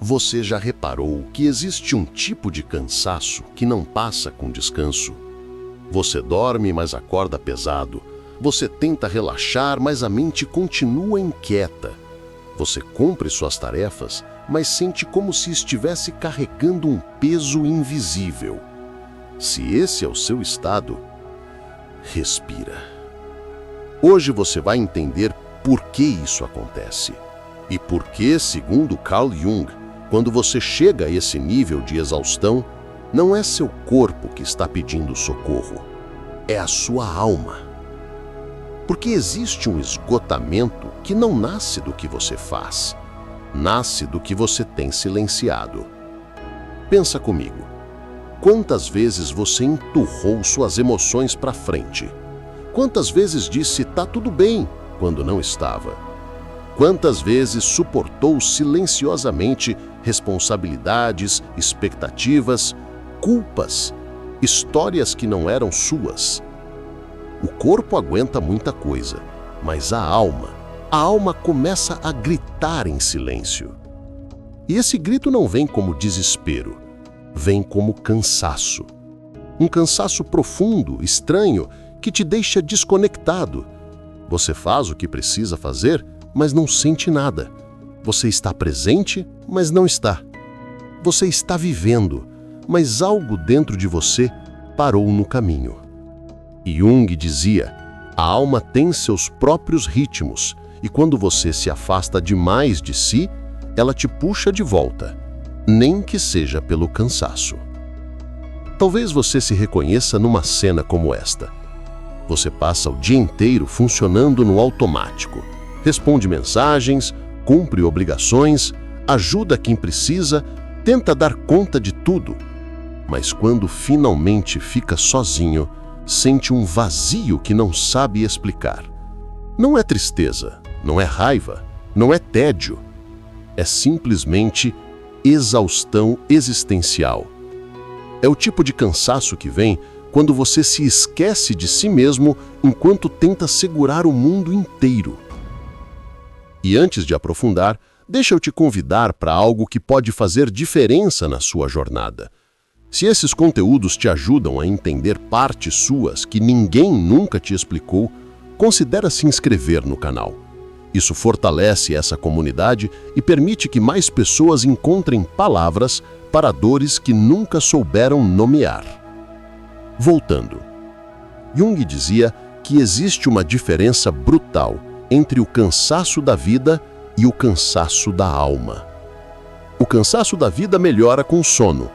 Você já reparou que existe um tipo de cansaço que não passa com descanso? Você dorme, mas acorda pesado. Você tenta relaxar, mas a mente continua inquieta. Você cumpre suas tarefas, mas sente como se estivesse carregando um peso invisível. Se esse é o seu estado, respira. Hoje você vai entender por que isso acontece. E por que, segundo Carl Jung, quando você chega a esse nível de exaustão, não é seu corpo que está pedindo socorro, é a sua alma. Porque existe um esgotamento que não nasce do que você faz, nasce do que você tem silenciado. Pensa comigo, quantas vezes você empurrou suas emoções para frente? Quantas vezes disse "tá tudo bem" quando não estava? Quantas vezes suportou silenciosamente responsabilidades, expectativas, culpas, histórias que não eram suas? O corpo aguenta muita coisa, mas a alma começa a gritar em silêncio. E esse grito não vem como desespero, vem como cansaço. Um cansaço profundo, estranho, que te deixa desconectado. Você faz o que precisa fazer, mas não sente nada. Você está presente, mas não está. Você está vivendo, mas algo dentro de você parou no caminho. Jung dizia, a alma tem seus próprios ritmos, e quando você se afasta demais de si, ela te puxa de volta, nem que seja pelo cansaço. Talvez você se reconheça numa cena como esta. Você passa o dia inteiro funcionando no automático. Responde mensagens, cumpre obrigações, ajuda quem precisa, tenta dar conta de tudo. Mas quando finalmente fica sozinho, sente um vazio que não sabe explicar. Não é tristeza, não é raiva, não é tédio. É simplesmente exaustão existencial. É o tipo de cansaço que vem quando você se esquece de si mesmo enquanto tenta segurar o mundo inteiro. E antes de aprofundar, deixa eu te convidar para algo que pode fazer diferença na sua jornada. Se esses conteúdos te ajudam a entender partes suas que ninguém nunca te explicou, considera se inscrever no canal. Isso fortalece essa comunidade e permite que mais pessoas encontrem palavras para dores que nunca souberam nomear. Voltando. Jung dizia que existe uma diferença brutal entre o cansaço da vida e o cansaço da alma. O cansaço da vida melhora com sono.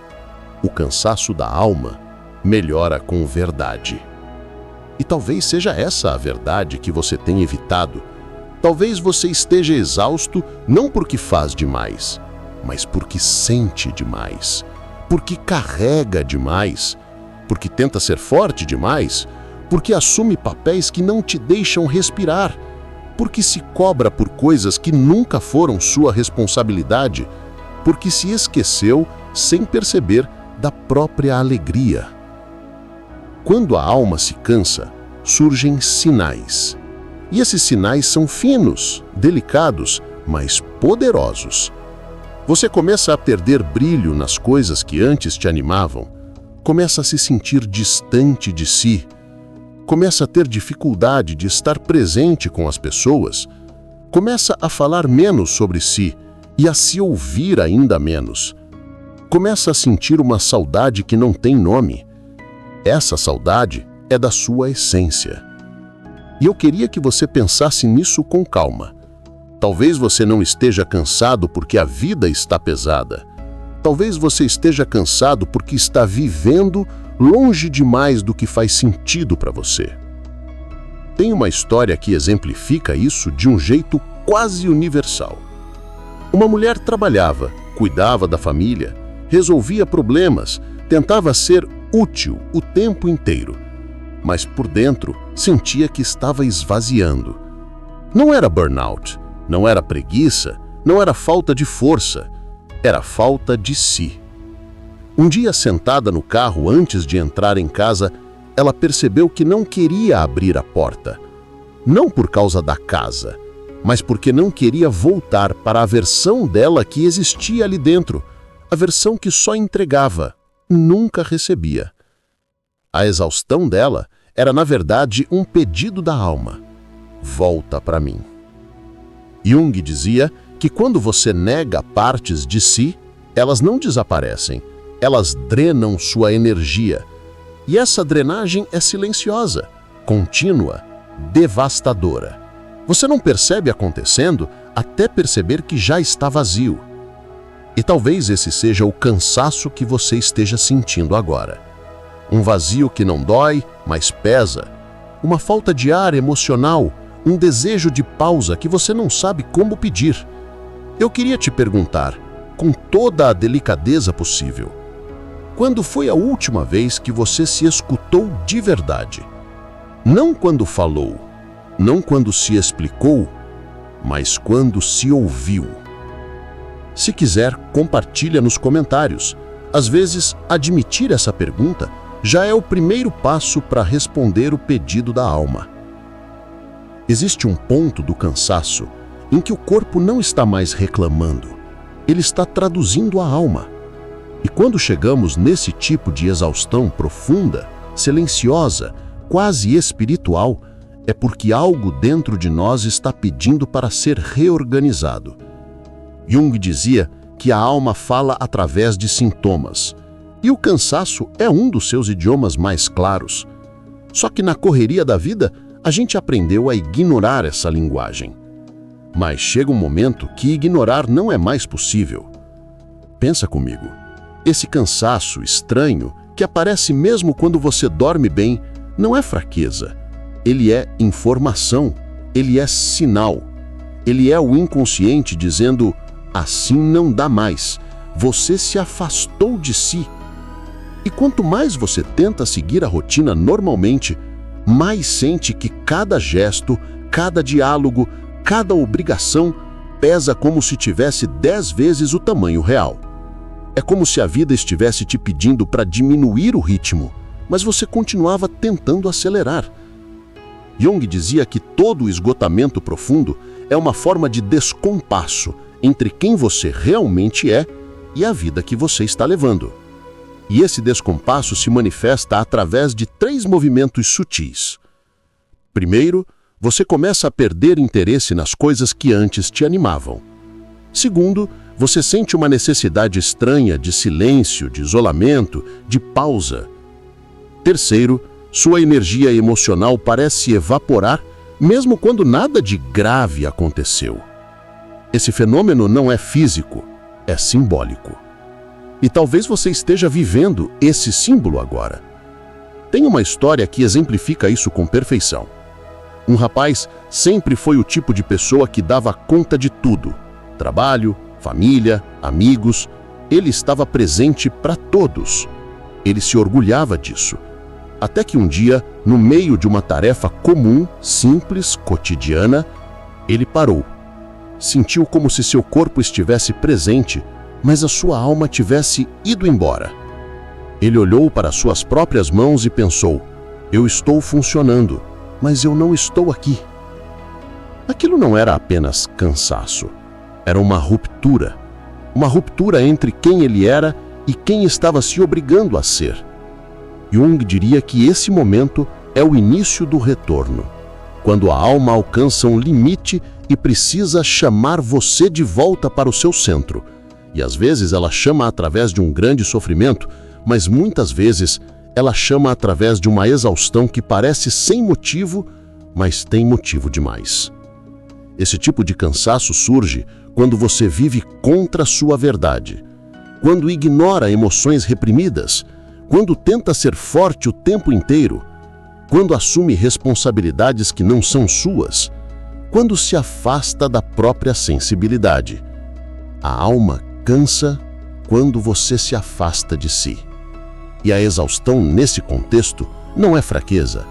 O cansaço da alma melhora com verdade. E talvez seja essa a verdade que você tem evitado. Talvez você esteja exausto não porque faz demais, mas porque sente demais, porque carrega demais, porque tenta ser forte demais, porque assume papéis que não te deixam respirar, porque se cobra por coisas que nunca foram sua responsabilidade, porque se esqueceu, sem perceber, da própria alegria. Quando a alma se cansa, surgem sinais. E esses sinais são finos, delicados, mas poderosos. Você começa a perder brilho nas coisas que antes te animavam, começa a se sentir distante de si, começa a ter dificuldade de estar presente com as pessoas, começa a falar menos sobre si e a se ouvir ainda menos. Começa a sentir uma saudade que não tem nome. Essa saudade é da sua essência. E eu queria que você pensasse nisso com calma. Talvez você não esteja cansado porque a vida está pesada. Talvez você esteja cansado porque está vivendo longe demais do que faz sentido para você. Tem uma história que exemplifica isso de um jeito quase universal. Uma mulher trabalhava, cuidava da família, resolvia problemas, tentava ser útil o tempo inteiro, mas por dentro sentia que estava esvaziando. Não era burnout, não era preguiça, não era falta de força, era falta de si. Um dia, sentada no carro antes de entrar em casa, ela percebeu que não queria abrir a porta. Não por causa da casa, mas porque não queria voltar para a versão dela que existia ali dentro, a versão que só entregava, nunca recebia. A exaustão dela era, na verdade, um pedido da alma. Volta para mim. Jung dizia que quando você nega partes de si, elas não desaparecem, elas drenam sua energia. E essa drenagem é silenciosa, contínua, devastadora. Você não percebe acontecendo até perceber que já está vazio. E talvez esse seja o cansaço que você esteja sentindo agora. Um vazio que não dói, mas pesa. Uma falta de ar emocional, um desejo de pausa que você não sabe como pedir. Eu queria te perguntar, com toda a delicadeza possível, quando foi a última vez que você se escutou de verdade? Não quando falou, não quando se explicou, mas quando se ouviu. Se quiser, compartilha nos comentários. Às vezes, admitir essa pergunta já é o primeiro passo para responder o pedido da alma. Existe um ponto do cansaço em que o corpo não está mais reclamando, ele está traduzindo a alma. E quando chegamos nesse tipo de exaustão profunda, silenciosa, quase espiritual, é porque algo dentro de nós está pedindo para ser reorganizado. Jung dizia que a alma fala através de sintomas, e o cansaço é um dos seus idiomas mais claros. Só que na correria da vida, a gente aprendeu a ignorar essa linguagem. Mas chega um momento que ignorar não é mais possível. Pensa comigo. Esse cansaço estranho, que aparece mesmo quando você dorme bem, não é fraqueza. Ele é informação, ele é sinal. Ele é o inconsciente dizendo, assim não dá mais, você se afastou de si. E quanto mais você tenta seguir a rotina normalmente, mais sente que cada gesto, cada diálogo, cada obrigação pesa como se tivesse 10 vezes o tamanho real. É como se a vida estivesse te pedindo para diminuir o ritmo, mas você continuava tentando acelerar. Jung dizia que todo esgotamento profundo é uma forma de descompasso entre quem você realmente é e a vida que você está levando. E esse descompasso se manifesta através de 3 movimentos sutis. Primeiro, você começa a perder interesse nas coisas que antes te animavam. Segundo, você sente uma necessidade estranha de silêncio, de isolamento, de pausa. Terceiro, sua energia emocional parece evaporar, mesmo quando nada de grave aconteceu. Esse fenômeno não é físico, é simbólico. E talvez você esteja vivendo esse símbolo agora. Tem uma história que exemplifica isso com perfeição. Um rapaz sempre foi o tipo de pessoa que dava conta de tudo. Trabalho, família, amigos. Ele estava presente para todos. Ele se orgulhava disso. Até que um dia, no meio de uma tarefa comum, simples, cotidiana, ele parou. Sentiu como se seu corpo estivesse presente, mas a sua alma tivesse ido embora. Ele olhou para suas próprias mãos e pensou, eu estou funcionando, mas eu não estou aqui. Aquilo não era apenas cansaço, era uma ruptura entre quem ele era e quem estava se obrigando a ser. Jung diria que esse momento é o início do retorno, quando a alma alcança um limite e precisa chamar você de volta para o seu centro. E às vezes ela chama através de um grande sofrimento, mas muitas vezes ela chama através de uma exaustão que parece sem motivo, mas tem motivo demais. Esse tipo de cansaço surge quando você vive contra a sua verdade, quando ignora emoções reprimidas, quando tenta ser forte o tempo inteiro, quando assume responsabilidades que não são suas, quando se afasta da própria sensibilidade. A alma cansa quando você se afasta de si. E a exaustão nesse contexto não é fraqueza,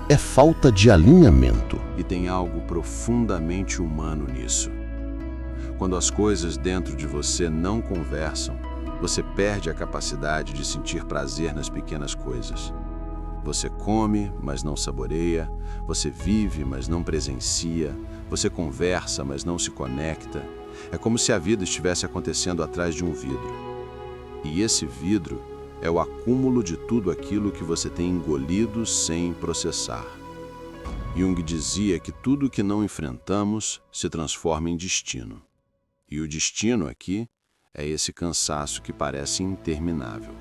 é falta de alinhamento. E tem algo profundamente humano nisso. Quando as coisas dentro de você não conversam, você perde a capacidade de sentir prazer nas pequenas coisas. Você come, mas não saboreia. Você vive, mas não presencia. Você conversa, mas não se conecta. É como se a vida estivesse acontecendo atrás de um vidro. E esse vidro é o acúmulo de tudo aquilo que você tem engolido sem processar. Jung dizia que tudo que não enfrentamos se transforma em destino. E o destino aqui é esse cansaço que parece interminável.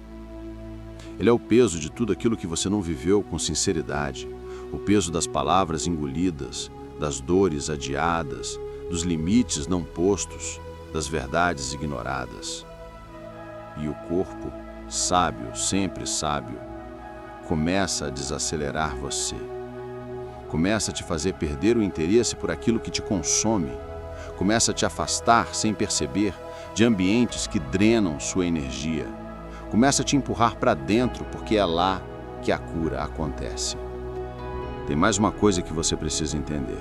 Ele é o peso de tudo aquilo que você não viveu com sinceridade, o peso das palavras engolidas, das dores adiadas, dos limites não postos, das verdades ignoradas. E o corpo, sábio, sempre sábio, começa a desacelerar você. Começa a te fazer perder o interesse por aquilo que te consome. Começa a te afastar, sem perceber, de ambientes que drenam sua energia. Começa a te empurrar para dentro, porque é lá que a cura acontece. Tem mais uma coisa que você precisa entender.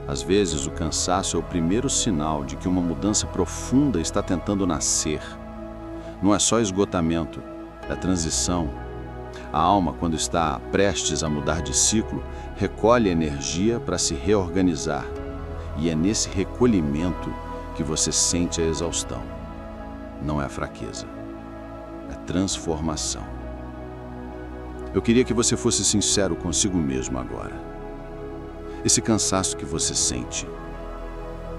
Às vezes, o cansaço é o primeiro sinal de que uma mudança profunda está tentando nascer. Não é só esgotamento, é transição. A alma, quando está prestes a mudar de ciclo, recolhe energia para se reorganizar. E é nesse recolhimento que você sente a exaustão. Não é a fraqueza, é transformação. Eu queria que você fosse sincero consigo mesmo agora. Esse cansaço que você sente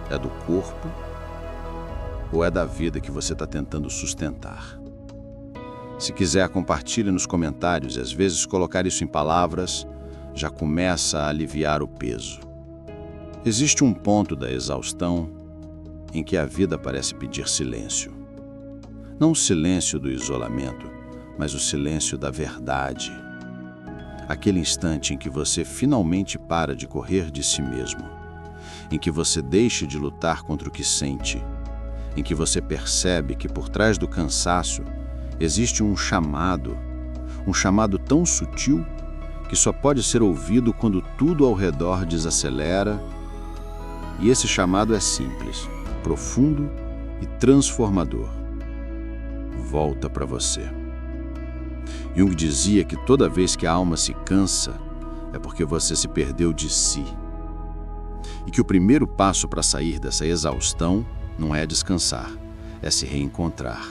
é do corpo ou é da vida que você está tentando sustentar? Se quiser, compartilhe nos comentários e às vezes colocar isso em palavras já começa a aliviar o peso. Existe um ponto da exaustão em que a vida parece pedir silêncio. Não o silêncio do isolamento, mas o silêncio da verdade. Aquele instante em que você finalmente para de correr de si mesmo, em que você deixa de lutar contra o que sente, em que você percebe que por trás do cansaço existe um chamado tão sutil que só pode ser ouvido quando tudo ao redor desacelera. E esse chamado é simples, profundo e transformador. Volta para você. Jung dizia que toda vez que a alma se cansa, é porque você se perdeu de si. E que o primeiro passo para sair dessa exaustão não é descansar, é se reencontrar.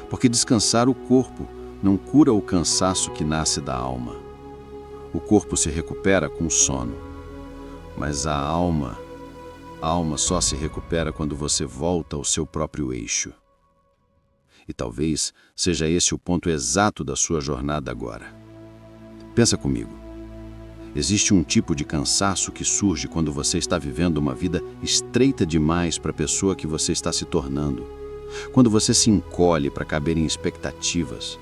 Porque descansar o corpo não cura o cansaço que nasce da alma. O corpo se recupera com sono, mas a alma só se recupera quando você volta ao seu próprio eixo. E talvez seja esse o ponto exato da sua jornada agora. Pensa comigo. Existe um tipo de cansaço que surge quando você está vivendo uma vida estreita demais para a pessoa que você está se tornando. Quando você se encolhe para caber em expectativas.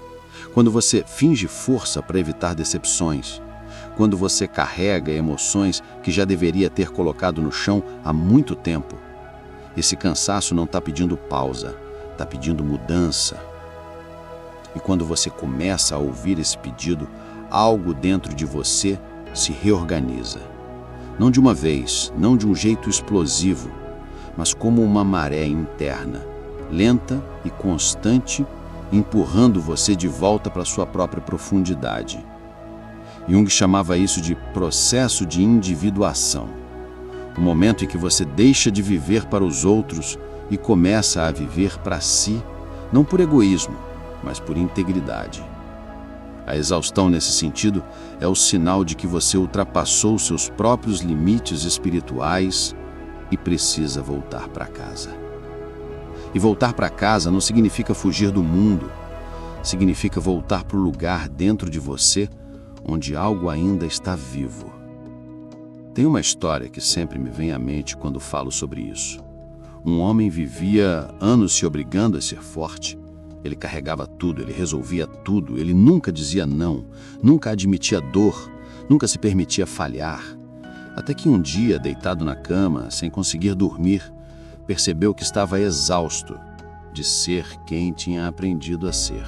Quando você finge força para evitar decepções. Quando você carrega emoções que já deveria ter colocado no chão há muito tempo. Esse cansaço não está pedindo pausa, está pedindo mudança. E quando você começa a ouvir esse pedido, algo dentro de você se reorganiza. Não de uma vez, não de um jeito explosivo, mas como uma maré interna, lenta e constante, empurrando você de volta para sua própria profundidade. Jung chamava isso de processo de individuação. O momento em que você deixa de viver para os outros e começa a viver para si, não por egoísmo, mas por integridade. A exaustão nesse sentido é o sinal de que você ultrapassou seus próprios limites espirituais e precisa voltar para casa. E voltar para casa não significa fugir do mundo, significa voltar para o lugar dentro de você onde algo ainda está vivo. Tem uma história que sempre me vem à mente quando falo sobre isso. Um homem vivia anos se obrigando a ser forte. Ele carregava tudo, ele resolvia tudo, ele nunca dizia não, nunca admitia dor, nunca se permitia falhar. Até que um dia, deitado na cama, sem conseguir dormir, percebeu que estava exausto de ser quem tinha aprendido a ser.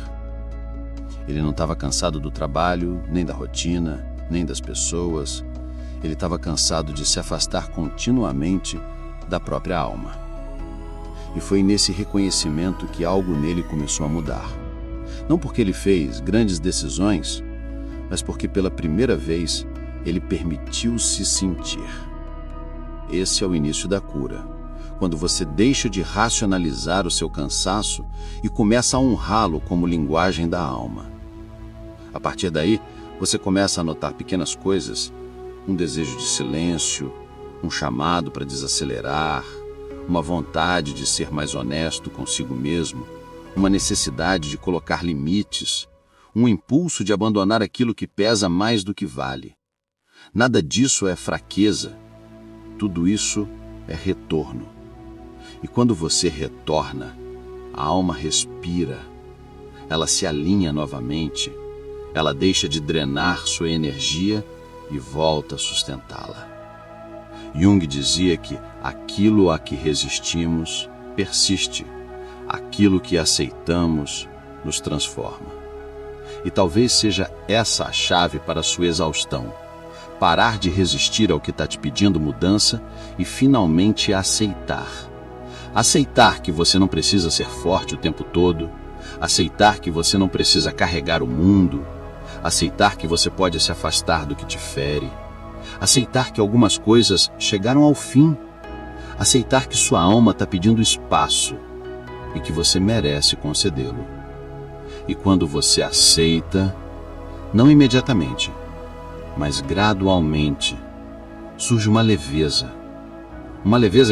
Ele não estava cansado do trabalho, nem da rotina, nem das pessoas. Ele estava cansado de se afastar continuamente da própria alma. E foi nesse reconhecimento que algo nele começou a mudar. Não porque ele fez grandes decisões, mas porque pela primeira vez ele permitiu-se sentir. Esse é o início da cura. Quando você deixa de racionalizar o seu cansaço e começa a honrá-lo como linguagem da alma. A partir daí, você começa a notar pequenas coisas, um desejo de silêncio, um chamado para desacelerar, uma vontade de ser mais honesto consigo mesmo, uma necessidade de colocar limites, um impulso de abandonar aquilo que pesa mais do que vale. Nada disso é fraqueza, tudo isso é retorno. E quando você retorna, a alma respira, ela se alinha novamente, ela deixa de drenar sua energia e volta a sustentá-la. Jung dizia que aquilo a que resistimos persiste, aquilo que aceitamos nos transforma. E talvez seja essa a chave para a sua exaustão. Parar de resistir ao que está te pedindo mudança e finalmente aceitar. Aceitar que você não precisa ser forte o tempo todo, aceitar que você não precisa carregar o mundo, aceitar que você pode se afastar do que te fere, aceitar que algumas coisas chegaram ao fim, aceitar que sua alma está pedindo espaço e que você merece concedê-lo. E quando você aceita, não imediatamente, mas gradualmente, surge uma leveza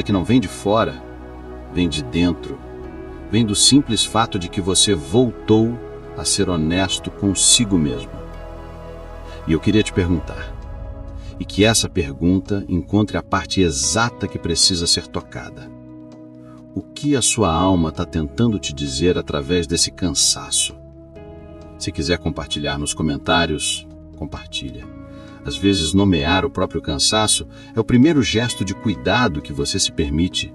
que não vem de fora, vem de dentro, vem do simples fato de que você voltou a ser honesto consigo mesmo. E eu queria te perguntar, e que essa pergunta encontre a parte exata que precisa ser tocada. O que a sua alma está tentando te dizer através desse cansaço? Se quiser compartilhar nos comentários, compartilha. Às vezes, nomear o próprio cansaço é o primeiro gesto de cuidado que você se permite.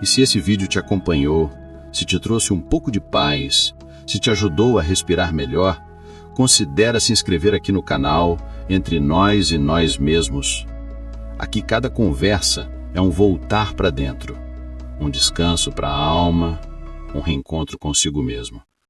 E se esse vídeo te acompanhou, se te trouxe um pouco de paz, se te ajudou a respirar melhor, considera se inscrever aqui no canal Entre Nós e Nós Mesmos. Aqui cada conversa é um voltar para dentro, um descanso para a alma, um reencontro consigo mesmo.